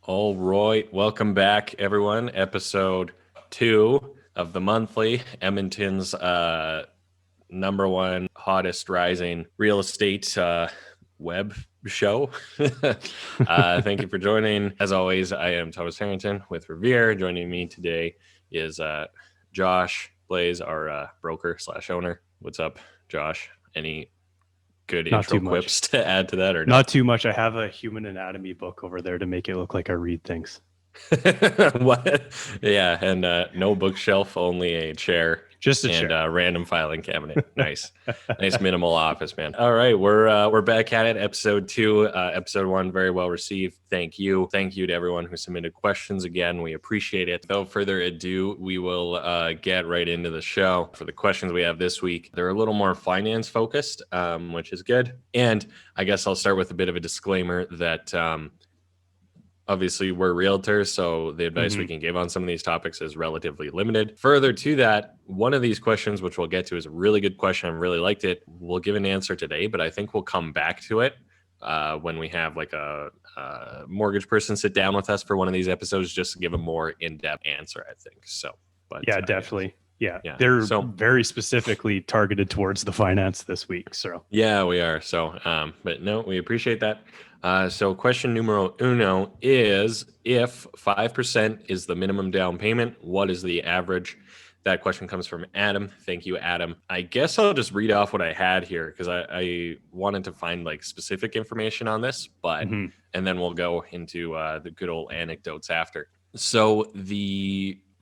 All right, welcome back, everyone. Episode 2 of the monthly Edmonton's number one hottest rising real estate web show. Thank you for joining. As always, I am Thomas Harrington with Revere. Joining me today is Josh Blaze, our broker slash owner. What's up, Josh? Any good Not intro too much. quips to add to that or no? Not too much. I have a human anatomy book over there to make it look like I read things. What? Yeah, and no bookshelf, only a chair Just a and chair. a random filing cabinet. Nice, nice minimal office, man. All right, we're back at it. Episode 2, episode 1, very well received. Thank you to everyone who submitted questions. Again, we appreciate it. Without further ado, we will get right into the show. For the questions we have this week, they're a little more finance focused, which is good. And I guess I'll start with a bit of a disclaimer that. Obviously, we're realtors, so the advice we can give on some of these topics is relatively limited. Further to that, one of these questions, which we'll get to, is a really good question. I really liked it. We'll give an answer today, but I think we'll come back to it when we have like a mortgage person sit down with us for one of these episodes, just to give a more in-depth answer, I think. So, but Yeah, definitely. Yeah. yeah. They're So very specifically targeted towards the finance this week. So yeah, we are. So, but no, we appreciate that. So question numero uno is, if 5% is the minimum down payment, what is the average? That question comes from Adam. Thank you, Adam. I guess I'll just read off what I had here because I wanted to find like specific information on this, but and then we'll go into the good old anecdotes after. So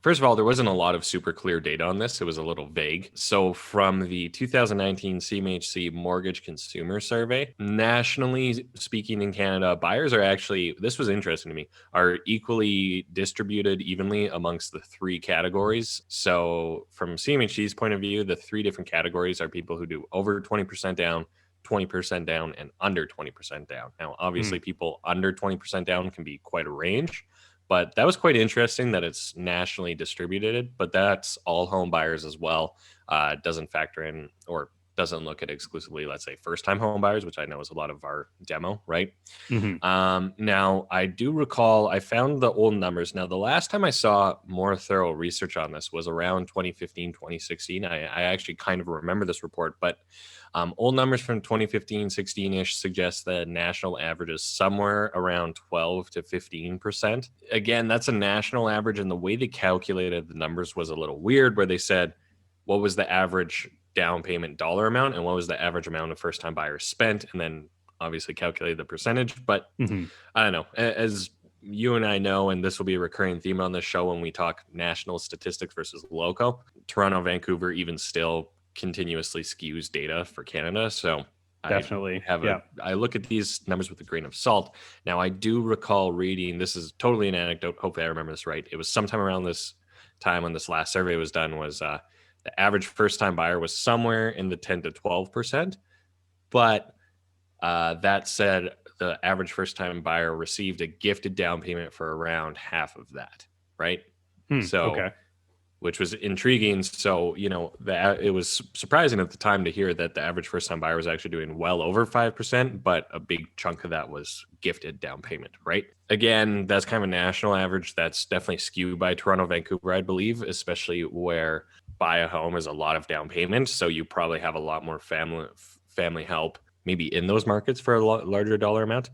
first of all, there wasn't a lot of super clear data on this. It was a little vague. So from the 2019 CMHC Mortgage Consumer Survey, nationally speaking in Canada, buyers are actually, this was interesting to me, are equally distributed evenly amongst the 3 categories. So from CMHC's point of view, the 3 different categories are people who do over 20% down, 20% down, and under 20% down. Now, obviously, people under 20% down can be quite a range. But that was quite interesting that it's nationally distributed, but that's all home buyers as well. Doesn't factor in or doesn't look at exclusively, let's say, first-time home buyers, which I know is a lot of our demo, right? Now, I do recall I found the old numbers. Now, the last time I saw more thorough research on this was around 2015, 2016. I actually kind of remember this report, but old numbers from 2015, 16-ish suggest that national average is somewhere around 12 to 15%. Again, that's a national average, and the way they calculated the numbers was a little weird, where they said, what was the average down payment dollar amount and what was the average amount of first-time buyers spent, and then obviously calculate the percentage. But I don't know, as you and I know, and this will be a recurring theme on this show when we talk national statistics versus local, Toronto, Vancouver even still continuously skews data for Canada. So definitely. I look at these numbers with a grain of salt. Now, I do recall reading, this is totally an anecdote, hopefully I remember this right, it was sometime around this time when this last survey was done, was the average first-time buyer was somewhere in the 10 to 12%. But that said, the average first-time buyer received a gifted down payment for around half of that, right? Okay. Which was intriguing. So, it was surprising at the time to hear that the average first-time buyer was actually doing well over 5%, but a big chunk of that was gifted down payment, right? Again, that's kind of a national average. That's definitely skewed by Toronto, Vancouver, I believe, especially where buy a home is a lot of down payment. So you probably have a lot more family help maybe in those markets for a larger dollar amount.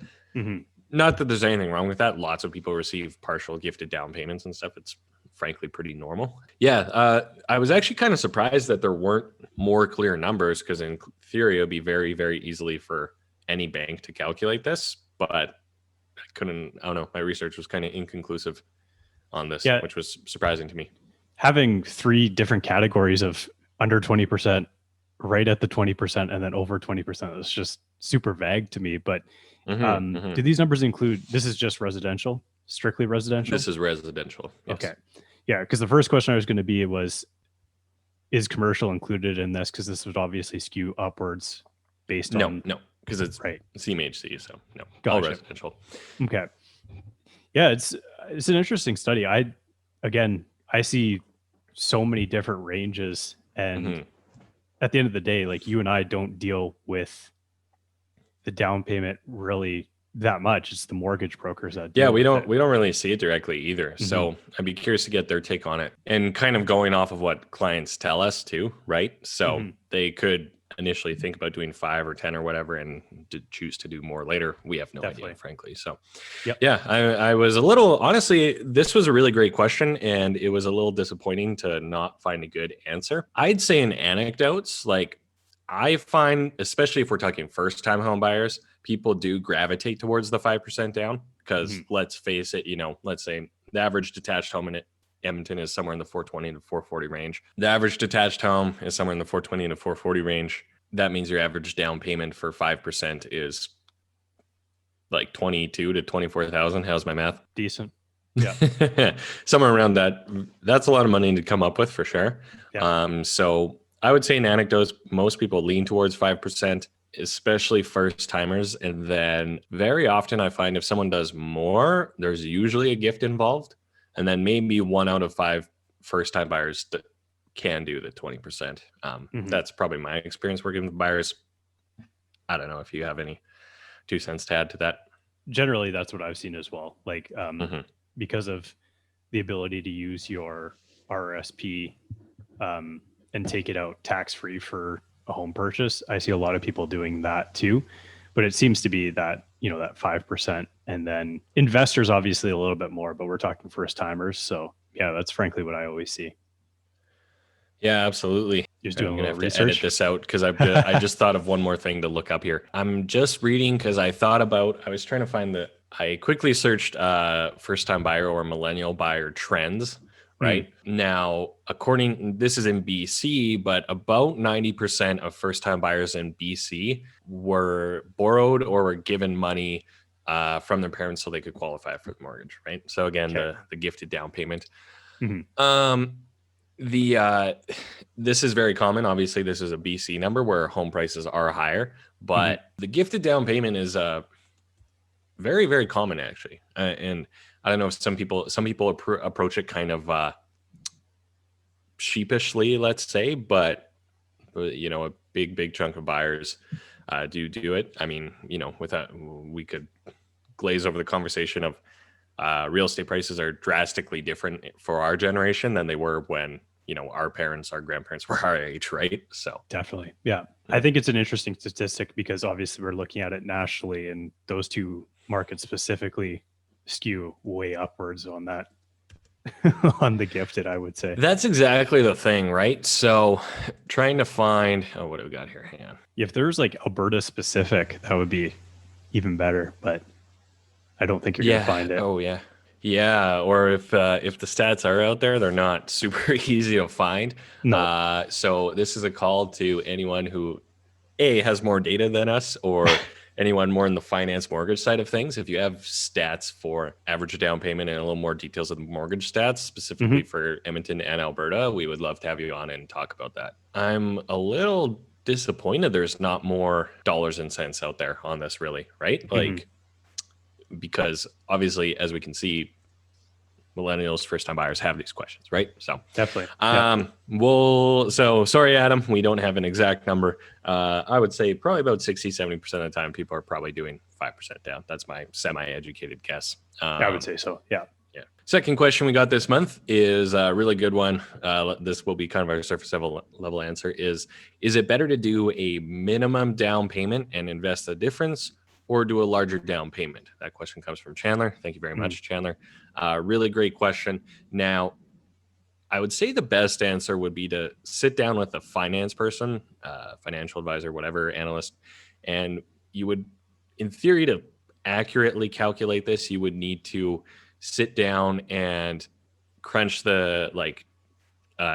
Not that there's anything wrong with that. Lots of people receive partial gifted down payments and stuff. It's frankly pretty normal. Yeah, I was actually kind of surprised that there weren't more clear numbers, because in theory it would be very, very easily for any bank to calculate this, but I don't know, my research was kind of inconclusive on this, which was surprising to me. Having 3 different categories of under 20%, right at the 20%, and then over 20% is just super vague to me. But do these numbers include, this is just residential, strictly residential? This is residential. Yes. Okay. Yeah, because the first question I was going to be is commercial included in this? Because this would obviously skew upwards based on... No, because it's right. CMHC, so no, gotcha. All residential. Okay. Yeah, it's an interesting study. I see so many different ranges, and at the end of the day, like, you and I don't deal with the down payment really that much. It's the mortgage brokers that Yeah, deal we with don't it. we don't really see it directly either. So I'd be curious to get their take on it. And kind of going off of what clients tell us too, right? So they could initially think about doing 5 or 10 or whatever and to choose to do more later. We have no idea, frankly. So yeah, I was a little, honestly, this was a really great question, and it was a little disappointing to not find a good answer. I'd say in anecdotes, like I find, especially if we're talking first time home buyers, people do gravitate towards the 5% down because let's face it, let's say the average detached home in Edmonton is somewhere in the 420 to 440 range. The average detached home is somewhere in the 420 to 440 range. That means your average down payment for 5% is like 22 to 24,000. How's my math? Decent. Yeah. Somewhere around that. That's a lot of money to come up with for sure. Yeah. So I would say in anecdotes, most people lean towards 5%, especially first timers. And then very often I find if someone does more, there's usually a gift involved. And then maybe 1 out of 5 first time buyers can do the 20%. That's probably my experience working with buyers. I don't know if you have any 2 cents to add to that. Generally, that's what I've seen as well. Like, because of the ability to use your RRSP and take it out tax-free for a home purchase, I see a lot of people doing that too. But it seems to be that, that 5%. And then investors, obviously a little bit more, but we're talking first timers. So yeah, that's frankly what I always see. Yeah, absolutely. Just doing a little research. To edit this out because I just thought of one more thing to look up here. I'm just reading because I was trying to find I quickly searched first time buyer or millennial buyer trends, right? Now, this is in BC, but about 90% of first time buyers in BC were borrowed or were given money from their parents so they could qualify for the mortgage, right? So again, the gifted down payment. This is very common. Obviously, this is a BC number where home prices are higher, but the gifted down payment is very, very common actually. And I don't know if some people approach it kind of sheepishly, let's say, but a big chunk of buyers do it. I mean, we could glaze over the conversation of real estate prices are drastically different for our generation than they were when our parents, our grandparents were our age, right? So definitely, yeah. I think it's an interesting statistic because obviously we're looking at it nationally, and those two markets specifically skew way upwards on that on the gifted, I would say. That's exactly the thing, right? So trying to find what do we got here? Hang on. If there's like Alberta specific, that would be even better, but I don't think you're gonna find it. Oh yeah. Yeah, or if the stats are out there, they're not super easy to find. No. So this is a call to anyone who has more data than us, or anyone more in the finance mortgage side of things. If you have stats for average down payment and a little more details of the mortgage stats, specifically for Edmonton and Alberta, we would love to have you on and talk about that. I'm a little disappointed there's not more dollars and cents out there on this, really, right? Like, because obviously, as we can see, millennials, first-time buyers have these questions, right? So definitely. So sorry, Adam, we don't have an exact number. I would say probably about 60-70% of the time, people are probably doing 5% down. That's my semi-educated guess. I would say so. Yeah. Second question we got this month is a really good one. This will be kind of our surface level answer is it better to do a minimum down payment and invest the difference, or do a larger down payment? That question comes from Chandler. Thank you very much, Chandler. Really great question. Now, I would say the best answer would be to sit down with a finance person, financial advisor, whatever, analyst, and you would, in theory, to accurately calculate this, you would need to sit down and crunch the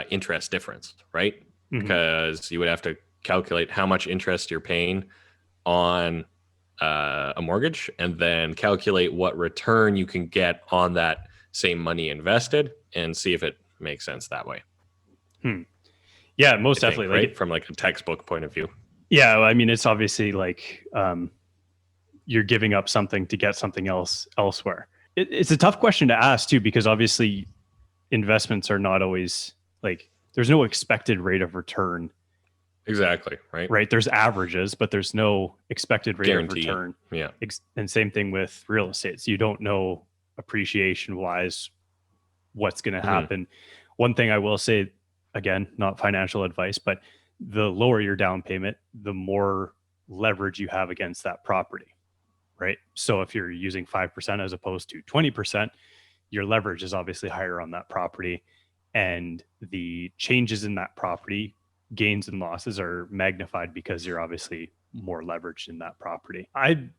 interest difference, right? Because you would have to calculate how much interest you're paying on a mortgage, and then calculate what return you can get on that same money invested, and see if it makes sense that way. Yeah, most definitely, right? From like a textbook point of view. Yeah, I mean, it's obviously like you're giving up something to get something else elsewhere. It's a tough question to ask too, because obviously investments are not always like, there's no expected rate of return Exactly. Right. right? There's averages, but there's no expected rate Guarantee. of return. Yeah. And same thing with real estate. So you don't know appreciation wise what's going to happen. One thing I will say, again, not financial advice, but the lower your down payment, the more leverage you have against that property, right? So if you're using 5% as opposed to 20%, your leverage is obviously higher on that property, and the changes in that property, gains and losses, are magnified because you're obviously more leveraged in that property. I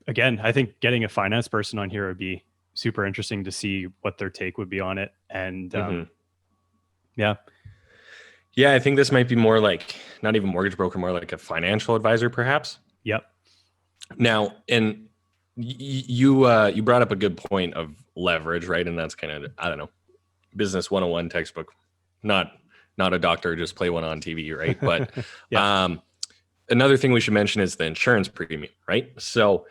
think getting a finance person on here would be super interesting to see what their take would be on it. And yeah. I think this might be more like not even mortgage broker, more like a financial advisor, perhaps. Yep. Now, and you brought up a good point of leverage, right? And that's kind of, I don't know, business 101 textbook, not a doctor, just play one on TV, right? But another thing we should mention is the insurance premium, right? So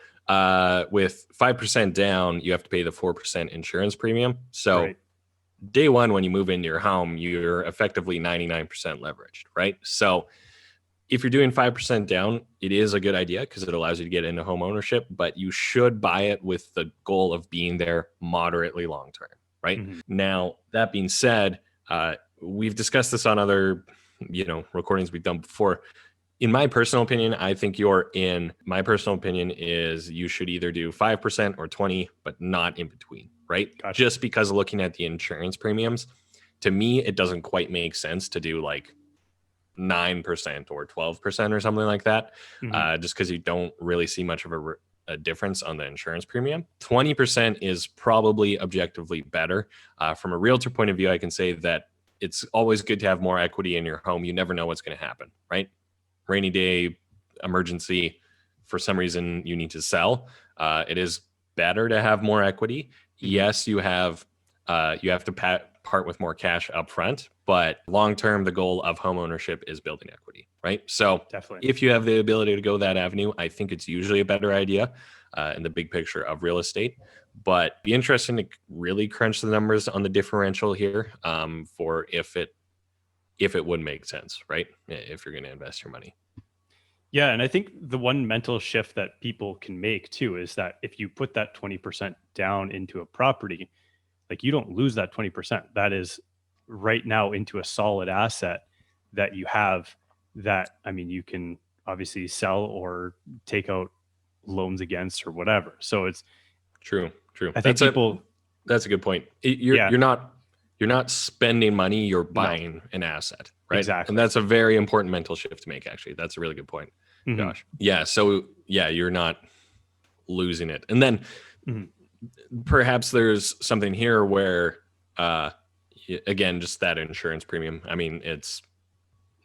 with 5% down, you have to pay the 4% insurance premium. So day one, when you move into your home, you're effectively 99% leveraged, right? So if you're doing 5% down, it is a good idea because it allows you to get into home ownership, but you should buy it with the goal of being there moderately long term, right? Now, that being said, we've discussed this on other, recordings we've done before. In my personal opinion, my personal opinion is you should either do 5% or 20, but not in between, right? Gotcha. Just because looking at the insurance premiums, to me, it doesn't quite make sense to do like 9% or 12% or something like that, just because you don't really see much of a difference on the insurance premium. 20% is probably objectively better. From a realtor point of view, I can say that it's always good to have more equity in your home. You never know what's going to happen, right? Rainy day, emergency, for some reason you need to sell. It is better to have more equity. Yes, you have to part with more cash up front, but long term, the goal of home ownership is building equity, right? So definitely, if you have the ability to go that avenue, I think it's usually a better idea in the big picture of real estate. But be interesting to really crunch the numbers on the differential here for if it would make sense, right? If you're going to invest your money. Yeah. And I think the one mental shift that people can make too is that if you put that 20% down into a property, like, you don't lose that 20%. That is right now into a solid asset that you have that, you can obviously sell or take out loans against or whatever. So it's true. I think that's a good point. You're not spending money, you're buying an asset, right? Exactly. And that's a very important mental shift to make, actually. That's a really good point. Gosh. Yeah. So you're not losing it. And then perhaps there's something here where, again, just that insurance premium. It's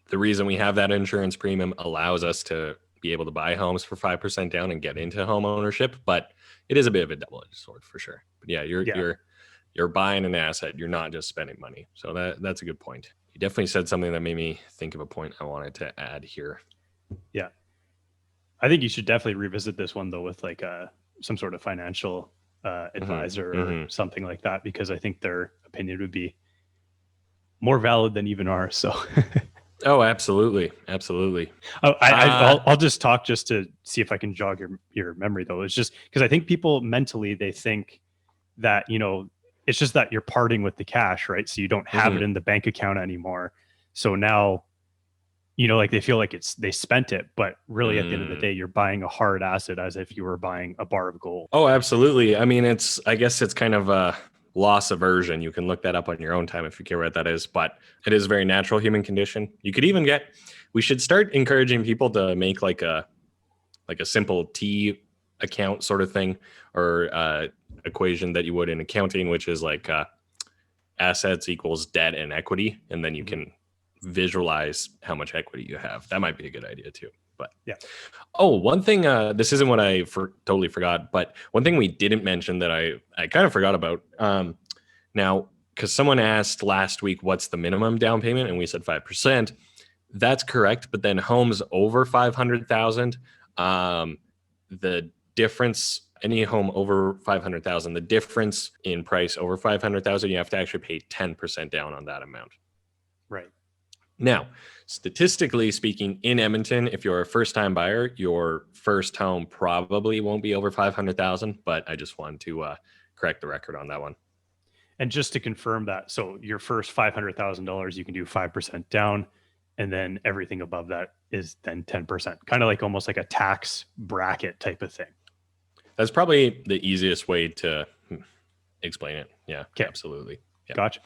the reason we have that insurance premium allows us to be able to buy homes for 5% down and get into home ownership, but it is a bit of a double-edged sword for sure. But you're buying an asset. You're not just spending money. So that's a good point. You definitely said something that made me think of a point I wanted to add here. Yeah. I think you should definitely revisit this one though with like some sort of financial advisor or something like that, because I think their opinion would be more valid than even ours. So oh, absolutely. I'll just talk just to see if I can jog your memory though. It's just because I think people mentally, they think that, it's just that you're parting with the cash, right? So you don't have it in the bank account anymore. So now, like they feel like they spent it, but really at the end of the day, you're buying a hard asset as if you were buying a bar of gold. Oh, absolutely. I guess it's kind of a loss aversion. You can look that up on your own time if you care what that is, but it is a very natural human condition. You could even we should start encouraging people to make like a simple T account sort of thing, or equation that you would in accounting, which is like assets equals debt and equity. And then you can visualize how much equity you have. That might be a good idea too. But yeah. Oh, one thing, this isn't what I totally forgot, but one thing we didn't mention that I kind of forgot about now, because someone asked last week, what's the minimum down payment? And we said 5%. That's correct. But then homes over 500,000, the difference, any home over 500,000, the difference in price over 500,000, you have to actually pay 10% down on that amount. Right. Now, statistically speaking, in Edmonton, if you're a first-time buyer, your first home probably won't be over 500,000. But I just wanted to correct the record on that one. And just to confirm that, so your first $500,000, you can do 5% down, and then everything above that is then 10%, kind of like almost like a tax bracket type of thing. That's probably the easiest way to explain it. Yeah, okay. Absolutely. Yeah. Gotcha.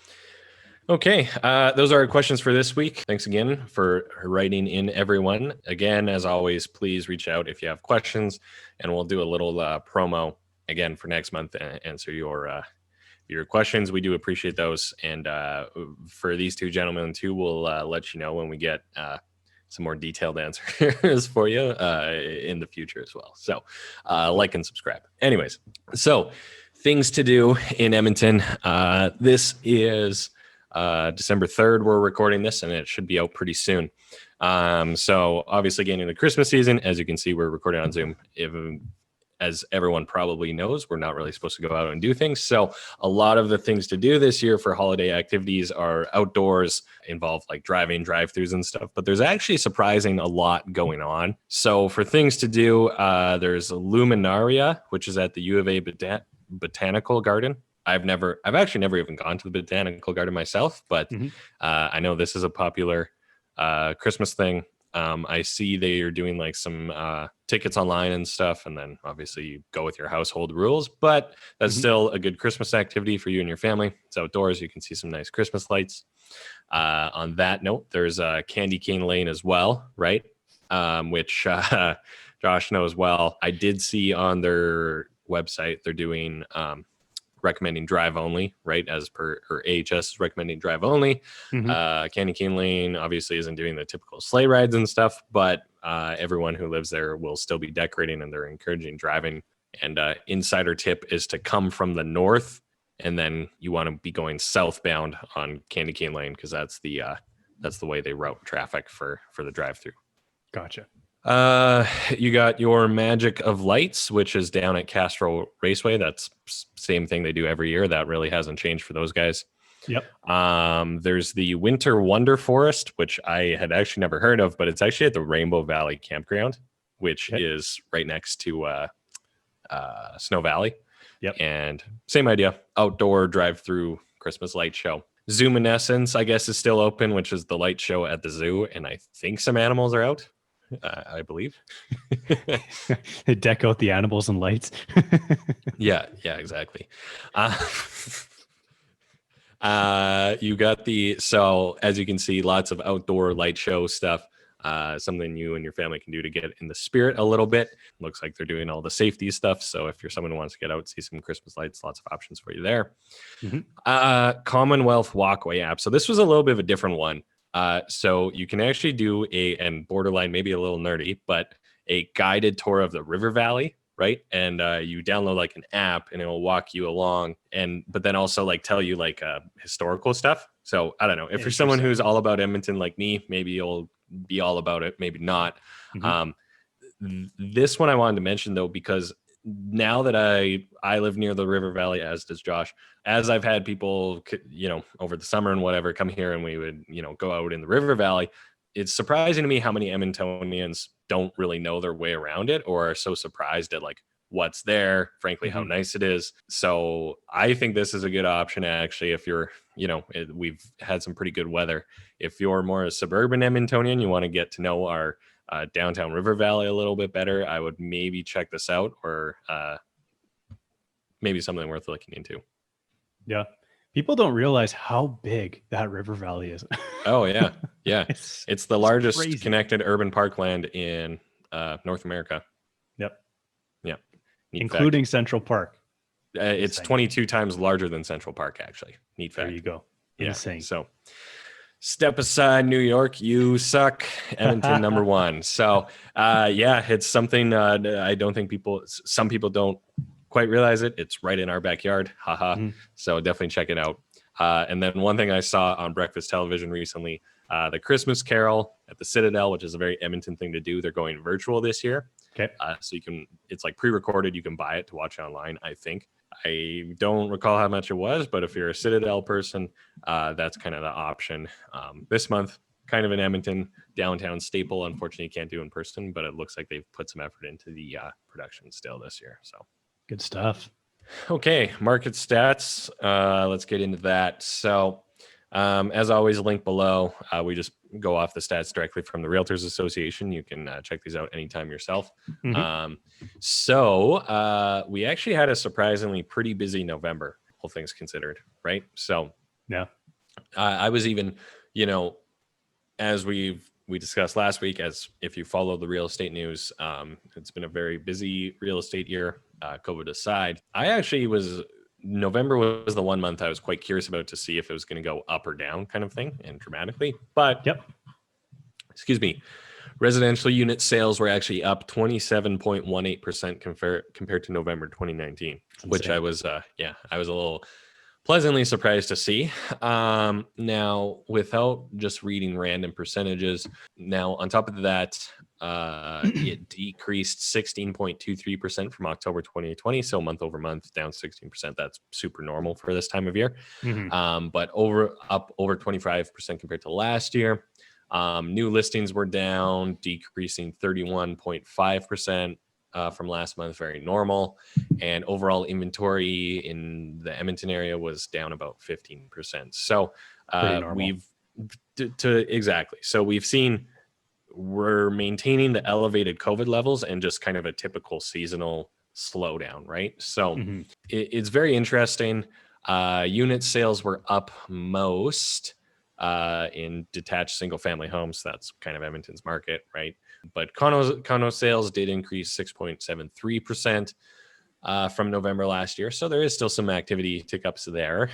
Okay, those are our questions for this week. Thanks again for writing in, everyone. Again, as always, please reach out if you have questions, and we'll do a little promo again for next month and answer your questions. We do appreciate those. And for these two gentlemen too, we'll let you know when we get some more detailed answers for you in the future as well. So like and subscribe. Anyways, so things to do in Edmonton. This is December 3rd. We're recording this, and it should be out pretty soon. So obviously getting into the Christmas season, as you can see, we're recording on Zoom. As everyone probably knows, we're not really supposed to go out and do things. So a lot of the things to do this year for holiday activities are outdoors, involve like driving, drive-thrus and stuff. But there's actually surprising a lot going on. So for things to do, there's Luminaria, which is at the U of A Botanical Garden. I've actually never even gone to the Botanical Garden myself, but I know this is a popular Christmas thing. I see they are doing like some tickets online and stuff, and then obviously you go with your household rules, but that's still a good Christmas activity for you and your family. It's outdoors. You can see some nice Christmas lights. On that note, there's Candy Cane Lane as well, right? Which Josh knows well. I did see on their website they're doing recommending drive only, right? As per or AHS is recommending drive only. Candy Cane Lane obviously isn't doing the typical sleigh rides and stuff, but everyone who lives there will still be decorating, and they're encouraging driving. And insider tip is to come from the north, and then you want to be going southbound on Candy Cane Lane, because that's the way they route traffic for the drive-through. Gotcha. You got your Magic of Lights, which is down at Castro Raceway. That's same thing they do every year. That really hasn't changed for those guys. Yep. There's the Winter Wonder Forest, which I had actually never heard of, but it's actually at the Rainbow Valley Campground, which is right next to Snow Valley. Yep. And same idea, outdoor drive-through Christmas light show. Zoominescence, I guess, is still open, which is the light show at the zoo, and I think some animals are out. I believe. They deck out the animals and lights. yeah, exactly. You got so as you can see, lots of outdoor light show stuff. Something you and your family can do to get in the spirit a little bit. Looks like they're doing all the safety stuff. So if you're someone who wants to get out, see some Christmas lights, lots of options for you there. Commonwealth Walkway app. So this was a little bit of a different one. So you can actually do and borderline, maybe a little nerdy, but a guided tour of the river valley, right? And you download like an app, and it will walk you along, but then also like tell you like historical stuff. So I don't know, if you're someone who's all about Edmonton like me, maybe you'll be all about it, maybe not. This one I wanted to mention though, because now that I live near the river valley, as does Josh, as I've had people, over the summer and whatever, come here and we would, go out in the river valley. It's surprising to me how many Edmontonians don't really know their way around it, or are so surprised at like what's there, frankly, how nice it is. So I think this is a good option, actually, if you're, we've had some pretty good weather. If you're more a suburban Edmontonian, you want to get to know our downtown river valley a little bit better, I would maybe check this out, or maybe something worth looking into. Yeah. People don't realize how big that river valley is. Oh, yeah. Yeah. It's the largest crazy. Connected urban parkland in North America. Yep. Yeah. Neat including fact. Central Park. It's 22 times larger than Central Park, actually. Neat fact. There you go. Insane. Yeah. So step aside, New York, you suck. Edmonton, number one. So it's something I don't think some people don't quite realize it. It's right in our backyard. Haha. So definitely check it out. And then one thing I saw on breakfast television recently, the Christmas Carol at the Citadel, which is a very Edmonton thing to do. They're going virtual this year. Okay. So it's like pre-recorded. You can buy it to watch online, I think. I don't recall how much it was, but if you're a Citadel person, that's kind of the option. This month, kind of an Edmonton downtown staple. Unfortunately, you can't do in person, but it looks like they've put some effort into the production still this year. So good stuff. Okay, market stats. Let's get into that. So, as always, link below. We just go off the stats directly from the Realtors Association. You can check these out anytime yourself. So we actually had a surprisingly pretty busy November, all things considered, right? So yeah, I was even, as we discussed last week, as if you follow the real estate news, it's been a very busy real estate year, COVID aside. November was the 1 month I was quite curious about to see if it was going to go up or down kind of thing and dramatically. But, excuse me, residential unit sales were actually up 27.18% compared to November 2019, which I was a little pleasantly surprised to see. Now, without just reading random percentages, now on top of that, it decreased 16.23% from October 2020. So month over month, down 16%. That's super normal for this time of year. But up over 25% compared to last year. New listings were down, decreasing 31.5%. From last month, very normal, and overall inventory in the Edmonton area was down about 15%. So we've seen we're maintaining the elevated COVID levels and just kind of a typical seasonal slowdown, right? So it's very interesting. Unit sales were up most in detached single family homes. That's kind of Edmonton's market, right? But condo sales did increase 6.73% from November last year. So there is still some activity tick ups there.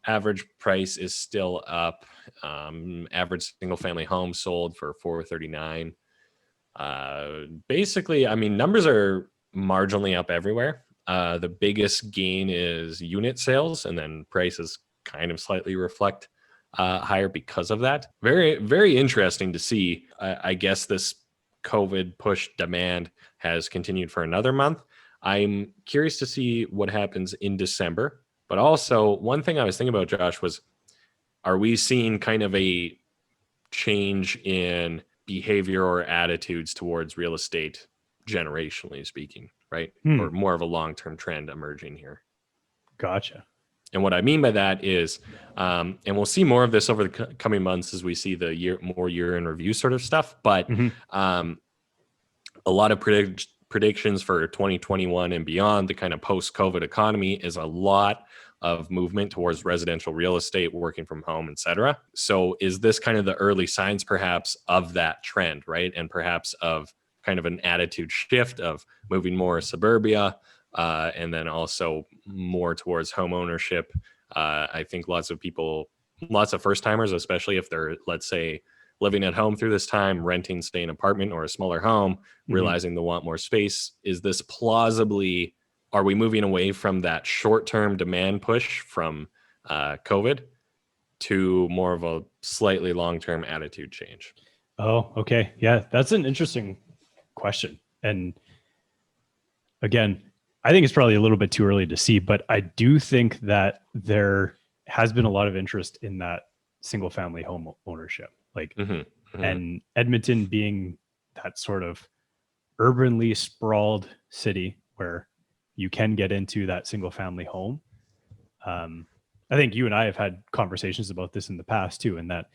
Average price is still up. Average single family home sold for $439. Basically, I mean, numbers are marginally up everywhere. The biggest gain is unit sales, and then prices kind of slightly reflect higher because of that. Very, very interesting to see. I guess this COVID push demand has continued for another month. I'm curious to see what happens in December. But also, one thing I was thinking about, Josh, was are we seeing kind of a change in behavior or attitudes towards real estate, generationally speaking, right? Or more of a long-term trend emerging here? Gotcha. And what I mean by that is, and we'll see more of this over the coming months as we see the year in review sort of stuff. But a lot of predictions for 2021 and beyond, the kind of post-COVID economy, is a lot of movement towards residential real estate, working from home, et cetera. So is this kind of the early signs perhaps of that trend, right? And perhaps of kind of an attitude shift of moving more suburbia, and then also more towards home ownership. I think lots of first timers, especially if they're, let's say, living at home through this time, renting, staying in an apartment or a smaller home, realizing they want more space. Is this plausibly, are we moving away from that short-term demand push from COVID to more of a slightly long-term attitude change? Oh, okay. Yeah, that's an interesting question. And again, I think it's probably a little bit too early to see, but I do think that there has been a lot of interest in that single family home ownership. Like, and Edmonton being that sort of urbanly sprawled city where you can get into that single family home. I think you and I have had conversations about this in the past too, and that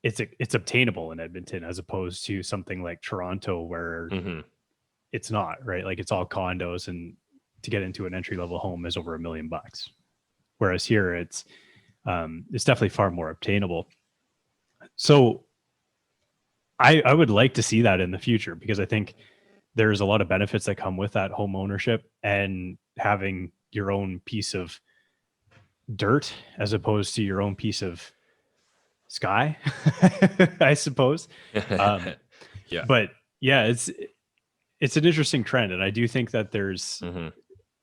it's obtainable in Edmonton as opposed to something like Toronto where it's not, right? Like it's all condos, and to get into an entry level home is over $1 million. Whereas here it's definitely far more obtainable. So I would like to see that in the future, because I think there's a lot of benefits that come with that home ownership and having your own piece of dirt as opposed to your own piece of sky, I suppose. Yeah. But yeah, it's an interesting trend. And I do think that there's,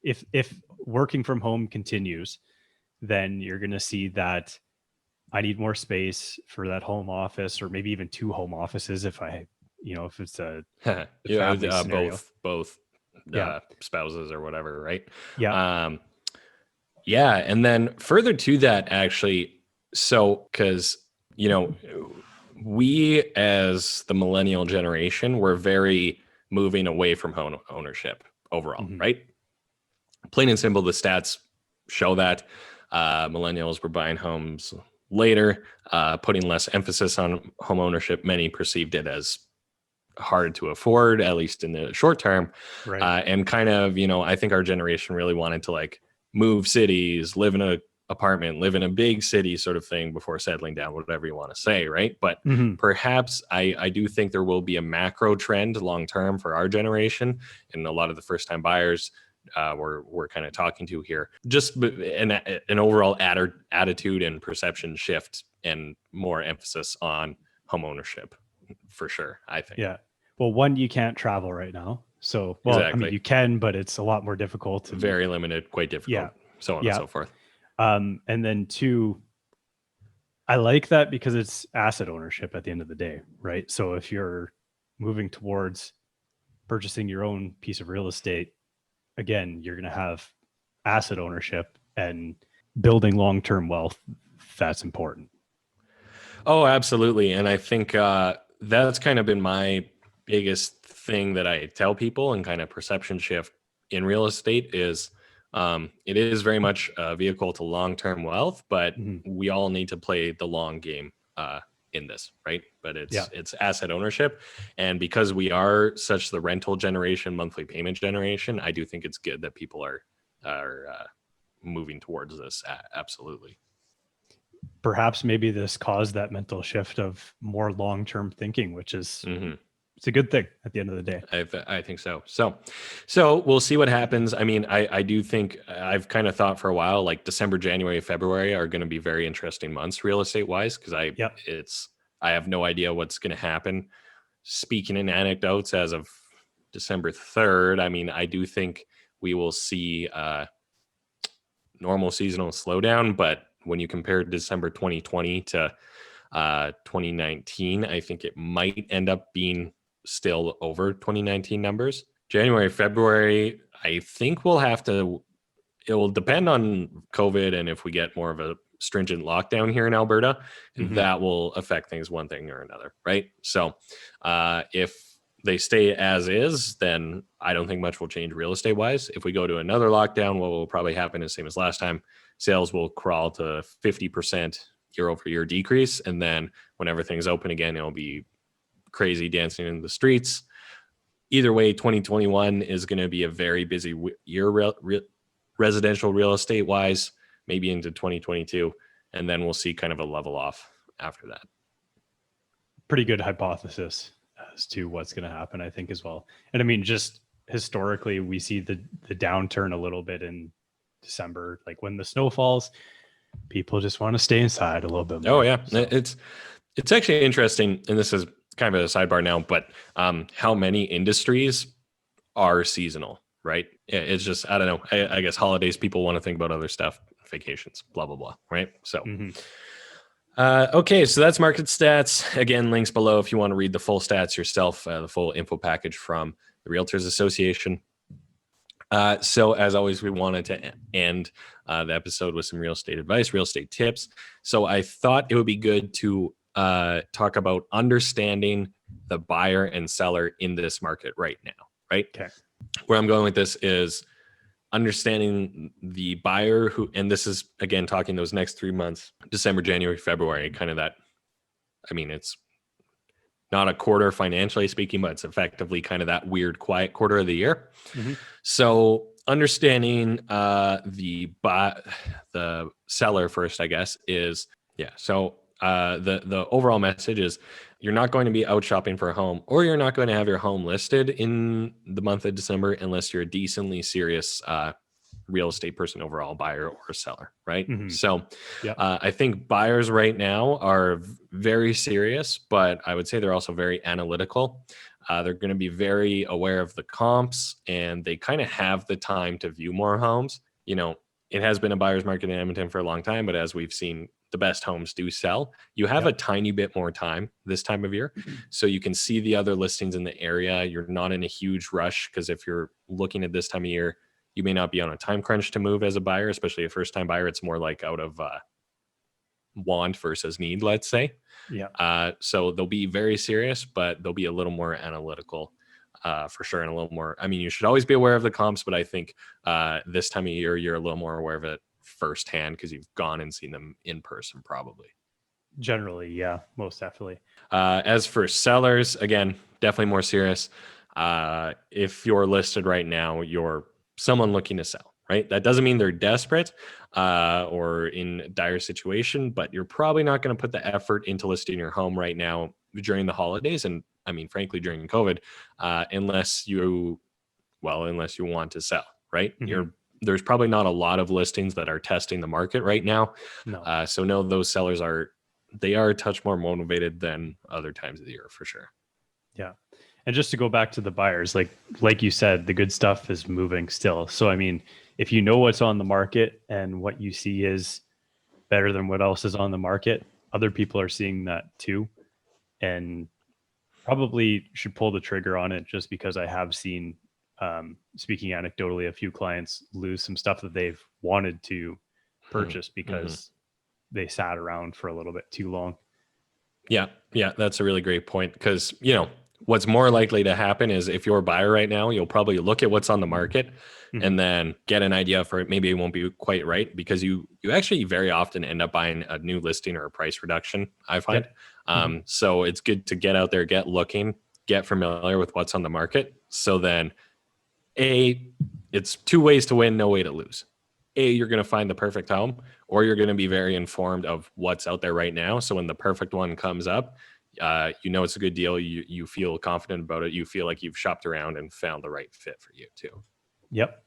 if working from home continues, then you're going to see that I need more space for that home office, or maybe even 2 home offices if it's a family scenario. both spouses or whatever, right? Yeah. Yeah. And then further to that, actually, so because we as the millennial generation, we're very moving away from home ownership overall, right? Plain and simple, the stats show that millennials were buying homes later, putting less emphasis on home ownership. Many perceived it as hard to afford, at least in the short term. Right. And kind of, I think our generation really wanted to like move cities, live in a apartment, live in a big city sort of thing before settling down, whatever you want to say, right? But perhaps I do think there will be a macro trend long term for our generation and a lot of the first time buyers we're kind of talking to here. Just an overall attitude and perception shift and more emphasis on home ownership for sure, I think. Yeah. Well, one, you can't travel right now. So, well, Exactly. I mean, you can, but it's a lot more difficult. Very limited, quite difficult, so on and so forth. And then two, I like that because it's asset ownership at the end of the day, right? So if you're moving towards purchasing your own piece of real estate, again, you're going to have asset ownership and building long-term wealth. That's important. Oh, absolutely. And I think that's kind of been my biggest thing that I tell people and kind of perception shift in real estate is it is very much a vehicle to long-term wealth, but we all need to play the long game in this, right? But it's asset ownership. And because we are such the rental generation, monthly payment generation, I do think it's good that people are moving towards this. Absolutely. Perhaps maybe this caused that mental shift of more long-term thinking, which is it's a good thing at the end of the day. I think so. So we'll see what happens. I mean, I do think I've kind of thought for a while, like December, January, February are going to be very interesting months real estate wise. Cause I have no idea what's going to happen. Speaking in anecdotes as of December 3rd, I mean, I do think we will see normal seasonal slowdown, but when you compare December 2020 to 2019, I think it might end up being still over 2019 numbers. January, February, I think it will depend on COVID and if we get more of a stringent lockdown here in Alberta, and that will affect things one thing or another, right? So if they stay as is, then I don't think much will change real estate wise. If we go to another lockdown, what will probably happen is same as last time. Sales will crawl to 50% year over year decrease. And then when everything's open again, it'll be crazy dancing in the streets. Either way, 2021 is going to be a very busy year residential real estate wise, maybe into 2022. And then we'll see kind of a level off after that. Pretty good hypothesis as to what's going to happen, I think, as well. And I mean, just historically, we see the downturn a little bit in December, like when the snow falls, people just want to stay inside a little bit more. Oh yeah. So. It's actually interesting. And this is kind of a sidebar now, but how many industries are seasonal, right? It's just, I don't know. I guess holidays, people want to think about other stuff, vacations, blah, blah, blah. Right. So, okay. So that's market stats. Again, links below if you want to read the full stats yourself, the full info package from the Realtors Association. So as always, we wanted to end the episode with some real estate advice, real estate tips. So I thought it would be good to talk about understanding the buyer and seller in this market right now, right? Okay. Where I'm going with this is understanding the buyer who, and this is again, talking those next 3 months, December, January, February, kind of that. I mean, it's not a quarter financially speaking, but it's effectively kind of that weird quiet quarter of the year. So understanding the seller first, I guess, is So the overall message is you're not going to be out shopping for a home, or you're not going to have your home listed in the month of December unless you're a decently serious real estate person, overall buyer or seller, right? So I think buyers right now are very serious, but I would say they're also very analytical. They're going to be very aware of the comps, and they kind of have the time to view more homes. You know, it has been a buyer's market in Edmonton for a long time, but as we've seen, the best homes do sell. You have a tiny bit more time this time of year. So you can see the other listings in the area. You're not in a huge rush, because if you're looking at this time of year, you may not be on a time crunch to move as a buyer, especially a first-time buyer. It's more like out of want versus need, let's say. Yeah. So they'll be very serious, but they'll be a little more analytical for sure. And a little more, I mean, you should always be aware of the comps, but I think this time of year, you're a little more aware of it firsthand because you've gone and seen them in person probably. Generally, yeah, most definitely. As for sellers, again, definitely more serious. If you're listed right now, you're someone looking to sell, right? That doesn't mean they're desperate or in dire situation, but you're probably not going to put the effort into listing your home right now during the holidays. And I mean, frankly, during COVID, unless you want to sell, right? Mm-hmm. There's probably not a lot of listings that are testing the market right now. No. So no, those sellers are a touch more motivated than other times of the year for sure. Yeah. And just to go back to the buyers, like you said, the good stuff is moving still. So I mean, if you know what's on the market and what you see is better than what else is on the market, other people are seeing that too. And probably should pull the trigger on it, just because I have seen, speaking anecdotally, a few clients lose some stuff that they've wanted to purchase because they sat around for a little bit too long. Yeah, that's a really great point, because what's more likely to happen is if you're a buyer right now, you'll probably look at what's on the market and then get an idea for it. Maybe it won't be quite right, because you actually very often end up buying a new listing or a price reduction, I find. So it's good to get out there, get looking, get familiar with what's on the market. So then it's two ways to win, no way to lose. You're going to find the perfect home, or you're going to be very informed of what's out there right now. So when the perfect one comes up, it's a good deal. You feel confident about it. You feel like you've shopped around and found the right fit for you too. Yep.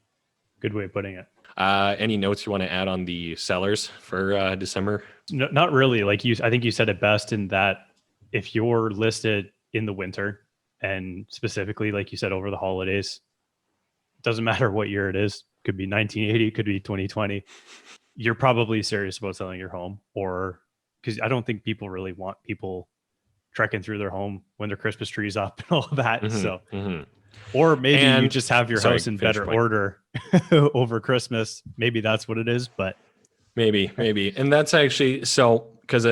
Good way of putting it. Any notes you want to add on the sellers for December? No, not really. I think you said it best in that if you're listed in the winter, and specifically, like you said, over the holidays, doesn't matter what year it is. Could be 1980, could be 2020. You're probably serious about selling your home, or because I don't think people really want people trekking through their home when their Christmas tree's up and all that. Or maybe you just have your house in better order over Christmas. Maybe that's what it is, but maybe. And that's actually so, because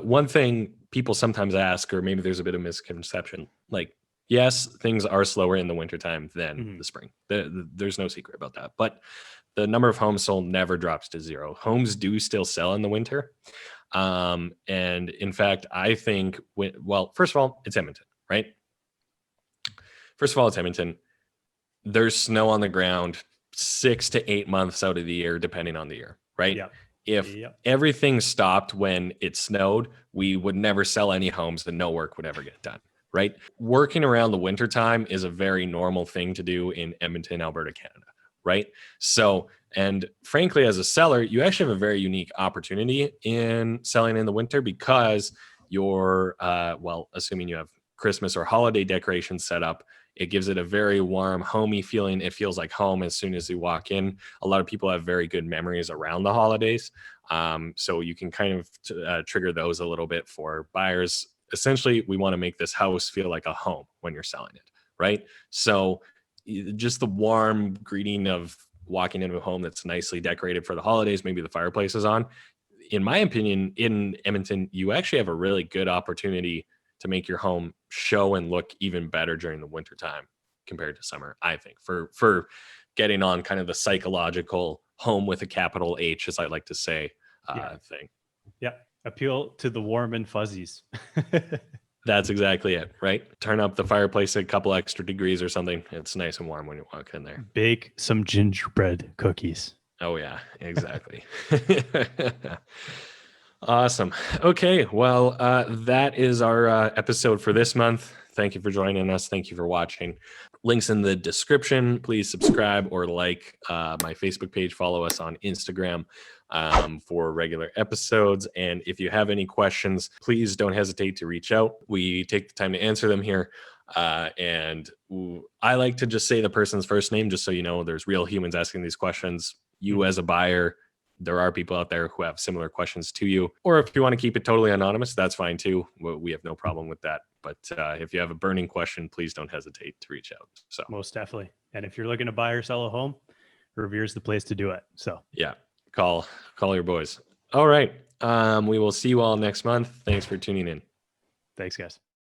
one thing people sometimes ask, or maybe there's a bit of misconception, like, yes, things are slower in the wintertime than the spring. There's no secret about that. But the number of homes sold never drops to zero. Homes do still sell in the winter. And in fact, I think, first of all, it's Edmonton, right? There's snow on the ground 6 to 8 months out of the year, depending on the year, right? Yeah. If everything stopped when it snowed, we would never sell any homes and no work would ever get done, right? Working around the wintertime is a very normal thing to do in Edmonton, Alberta, Canada, right? So, and frankly, as a seller, you actually have a very unique opportunity in selling in the winter, because you're, assuming you have Christmas or holiday decorations set up, it gives it a very warm, homey feeling. It feels like home as soon as you walk in. A lot of people have very good memories around the holidays. So you can kind of trigger those a little bit for buyers. Essentially, we want to make this house feel like a home when you're selling it, right? So just the warm greeting of walking into a home that's nicely decorated for the holidays, maybe the fireplace is on. In my opinion, in Edmonton, you actually have a really good opportunity to make your home show and look even better during the wintertime compared to summer, I think, for getting on kind of the psychological home with a capital H, as I like to say, thing. Yeah. Appeal to the warm and fuzzies. That's exactly it, right? Turn up the fireplace a couple extra degrees or something. It's nice and warm when you walk in there. Bake some gingerbread cookies. Oh, yeah, exactly. Awesome. Okay, well, that is our episode for this month. Thank you for joining us. Thank you for watching. Links in the description. Please subscribe or like my Facebook page. Follow us on Instagram for regular episodes. And if you have any questions, please don't hesitate to reach out. We take the time to answer them here. And I like to just say the person's first name, just so you know there's real humans asking these questions. You as a buyer, there are people out there who have similar questions to you. Or if you want to keep it totally anonymous, that's fine too. We have no problem with that. But if you have a burning question, please don't hesitate to reach out. So most definitely. And if you're looking to buy or sell a home, Revere's the place to do it. So yeah, call your boys. All right. We will see you all next month. Thanks for tuning in. Thanks, guys.